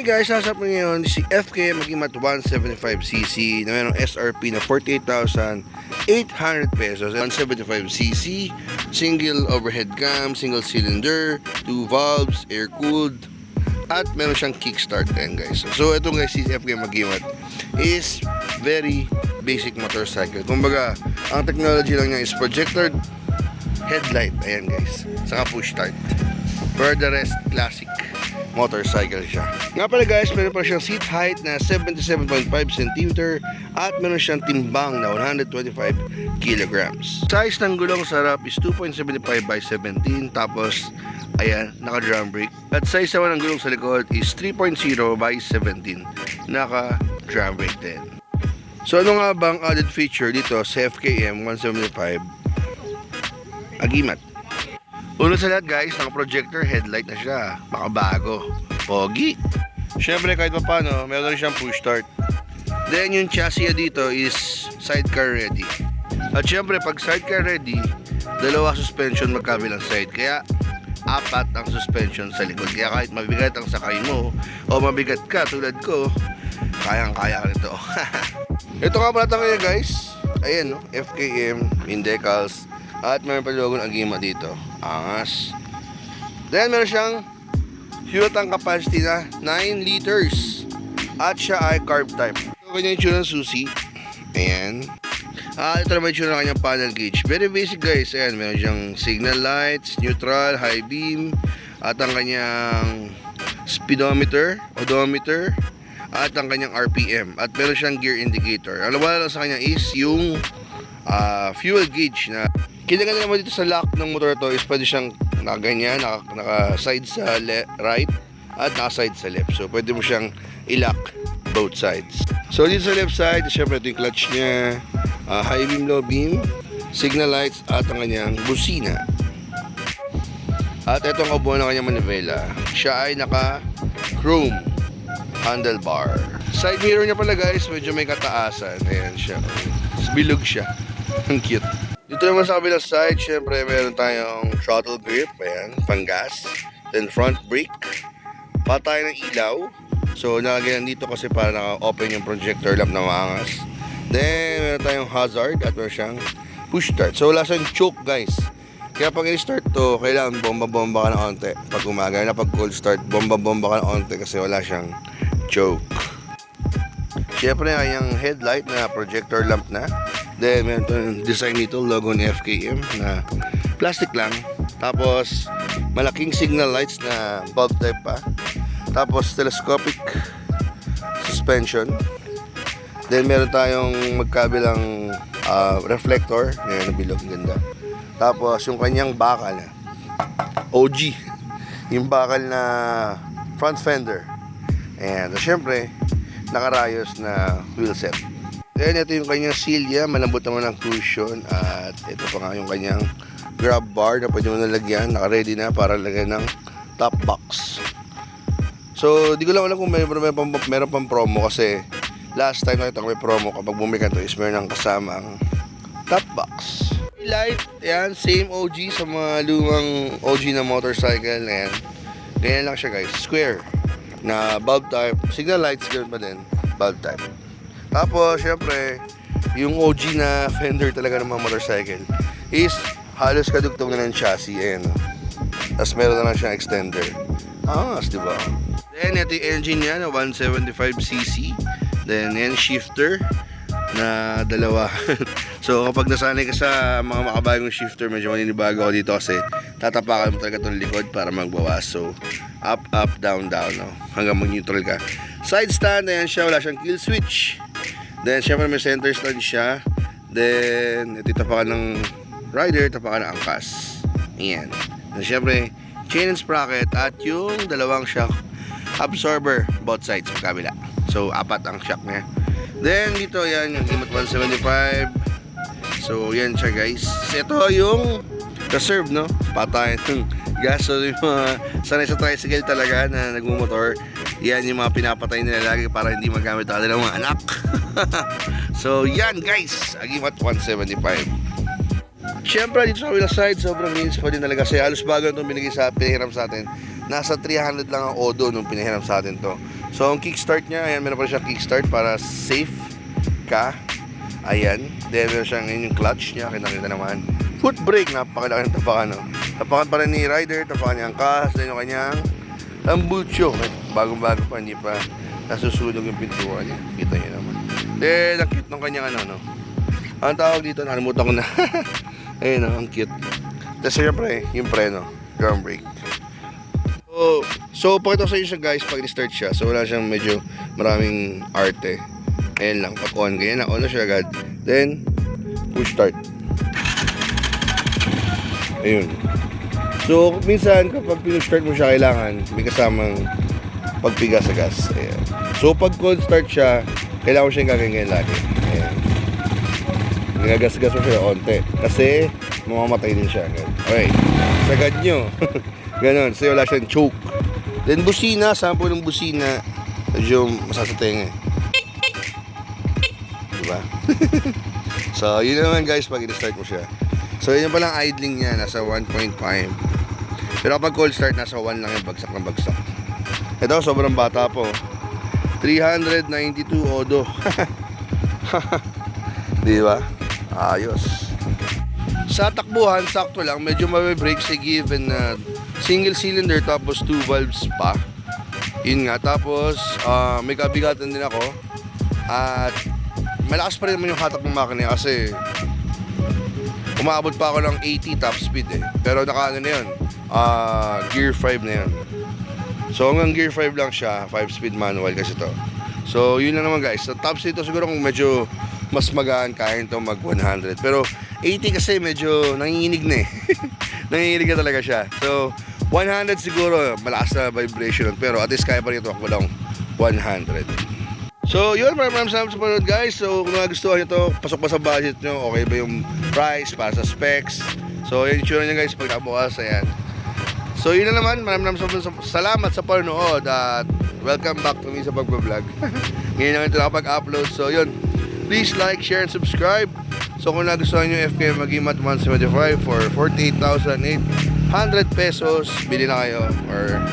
guys, nasa po ngayon si FKM Agimat 175cc na mayroong SRP na 48,800 pesos. 175cc, single overhead cam, single cylinder, 2 valves, air-cooled, at meron siyang kickstart din guys. So ito guys, si FKM Agimat is very basic motorcycle. Kumbaga, ang technology lang niya is projector headlight. Ayan guys, saka push start. For the rest, classic motorcycle siya. Nga pala guys, meron pa siyang seat height na 77.5 cm at meron siyang timbang na 125 kilograms. Size ng gulong sa harap is 2.75 by 17, tapos ayan, naka drum brake. At size naman ng gulong sa likod is 3.0 by 17, naka drum brake din. So ano nga bang added feature dito sa FKM 175 Agimat? Una sa lahat guys, naka-projector headlight na siya. Makabago. Pogi. Siyempre kahit pa paano, meron rin siyang push start. Then yung chassis dito is sidecar ready. At siyempre pag sidecar ready, dalawa suspension magkabilang side. Kaya apat ang suspension sa likod. Kaya kahit mabigat ang sakay mo o mabigat ka tulad ko, kayang-kaya nito. Ito nga pala tayo guys. Ayan no, FKM, in decals. At meron pa logo ng Agimat dito. Angas. Then meron siyang fuel tank capacity na 9 liters. At siya ay carb type. So kanya yung tsura ng susi. Ayan. Ito naman yung tsura ng kanyang panel gauge. Very basic guys. Ayan, meron siyang signal lights, neutral, high beam. At ang kanyang speedometer, odometer. At ang kanyang RPM. At meron siyang gear indicator. Ang wala lang sa kanya is yung fuel gauge na kinaganda naman dito sa lock ng motor to is pwede siyang nakaganyan, naka-side sa right at naka-side sa left. So pwede mo siyang i-lock both sides. So dito sa left side, syempre ito yung clutch niya, high beam, low beam, signal lights at ang kanyang busina. At ito ang kabuuan ng kanyang manivela. Siya ay naka-chrome handlebar. Side mirror niya pala guys, medyo may kataasan. Ayan siya. Bilog siya. Ang cute. Dito naman sa kabilang side, syempre meron tayong throttle grip, ayan, panggas. Then front brake, patay ng ilaw. So nalagyan dito kasi para naka-open yung projector lamp na maangas. Then meron tayong hazard at meron siyang push start. So wala siyang choke guys. Kaya pag i-start to, kailangan bomba-bomba ka ng onte. Pag umaga na pag cold start, bomba-bomba ka ng onte kasi wala siyang choke. Syempre yung headlight na projector lamp na. Then meron itong design nito, logo ni FKM na plastic lang. Tapos malaking signal lights na bulb type pa. Tapos telescopic suspension. Then meron tayong magkabilang reflector. Ngayon bilog, ganda. Tapos yung kanyang bakal OG, yung bakal na front fender. And syempre nakarayos na wheel set. Then ito yung kanyang silya, malambot naman ang cushion. At ito pa nga yung kanyang grab bar na pwede mo nalagyan, naka-ready na para lagyan ng top box. So di ko lang alam kung meron pang promo kasi last time nakita ko may promo kapag bumili ka to is meron ng kasamang top box. Light, yan, same OG sa mga lumang OG na motorcycle. Ayan, ganyan lang siya guys, square na bulb type, signal lights ganoon pa din, bulb type. Tapos syempre yung OG na fender talaga ng mga motorcycle is halos kadugtong na ng chassis. Ayan, tapos meron na lang siyang extender. Diba? Then ito yung engine niya na 175cc. Then yan shifter na dalawa. So kapag nasanay ka sa mga makabagong shifter, medyo maninibago ako dito kasi tatapakan mo talaga itong likod para magbawas. So up, up, down, down, no? Hanggang mag-neutral ka. Side stand, ayan siya, wala siyang kill switch. Then syempre may center stand siya. Then ito tapakan ng rider, tapakan ng angkas. Ayan. Then syempre chain and sprocket at yung dalawang shock absorber both sides magkabila. So apat ang shock niya. Then dito yan yung Agimat 175. So yan siya guys. Ito yung reserve, no? Patay ng gas. So yung mga sanay sa tricycle talaga na nagmumotor, yan yung mga pinapatay nila lagi para hindi magamit ng kanilang mga anak. So yan guys, Agimat 175. Siyempre dito sa kabilang side, sobrang linis pa din talaga. Kasi halos bago itong binigay sa pinahiram sa atin. Nasa 300 lang ang odo nung pinahiram sa atin to. So, ang kickstart niya, ayan, meron pa siyang kickstart para safe ka. Ayan. Then, meron siyang yung clutch niya. Kita naman. Foot brake, napakalaki ng tapakan, no? Tapakan pa rin ni rider, tapakan niya ang kas, then yung kanyang tambucho. Bagong-bago pa, hindi pa nasusunog yung pintuan niya. Kita niyo naman. Then, ang cute ng kanyang ano, no? Ang tawag dito, nakalimutan ko na. Ayun, no? Ang cute. Tapos, syempre, yung preno, drum brake. So pakita ko sa inyo siya guys pag i-start siya. So wala siyang medyo maraming arte. Ayan lang, pag on, ganyan na, on na siya agad. Then, push start. Ayun. So minsan kapag pinush-start mo siya, kailangan may kasamang pagpiga sa gas. Ayan. So pag cold start siya, kailangan mo siyang gagawin lagi. Ayan. Nagagas-gas mo siya onte. Kasi mamamatay din siya. Okay. Sagad nyo. Ganon, so wala siyang choke. Then busina, sample ng busina, medyo masasateng eh. Diba? So yun naman guys pag i-start mo siya. So yun palang idling niya, nasa 1.5. Pero kapag cold start, nasa 1 lang yung bagsak ng bagsak. Ito, sobrang bata po. 392 odo. Diba? Ayos. Sa takbuhan, sakto lang, medyo mabe-brake si given na single cylinder tapos 2 valves pa. Yun nga, tapos may kabigatan din ako. At malakas pa rin naman yung hatak ng makina kasi umaabot pa ako ng 80 top speed eh. Pero naka ano na yun, gear 5 na yun. So hanggang gear 5 lang siya, 5 speed manual kasi to. So yun na naman guys, sa top speed to siguro kung medyo mas magaan kaya ito mag 100. Pero 80 kasi medyo nanginginig na eh. Nanginginig na talaga siya. So 100 siguro, malakas na vibration. Pero at least kaya pa rin ito ako lang 100. So yun, maraming salamat sa panood guys. So kung nagustuhan nyo ito, pasok pa sa budget nyo. Okay ba yung price para sa specs? So yun yung tsura nyo guys pag nakabukas. Ayan. So yun na naman, maraming salamat sa panood. At welcome back to me sa pagbablog. Ngayon naman ito nakapag-upload. So yun, please like, share, and subscribe. So kung nagustuhan nyo FKM Mag-i-Mat 175 for 48,800 pesos, bili na kayo. Or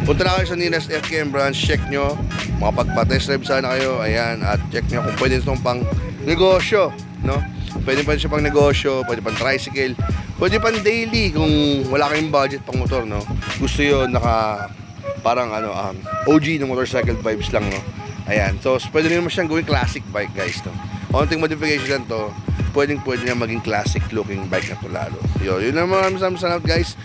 punta na kayo sa nearest FKM branch, check nyo. Makapagpa-test drive sana kayo. Ayan, at check nyo kung pwede itong pang negosyo, no? Pwede pa siya pang negosyo, pwede pang tricycle, pwede pang daily kung wala kayong budget pang motor, no? Gusto yun, parang OG ng motorcycle vibes lang, no? Ayan, so pwede naman siyang gawing classic bike guys, no? Konting modification lang to, pwede na maging classic looking bike na to lalo. Yun na, maraming salamat guys.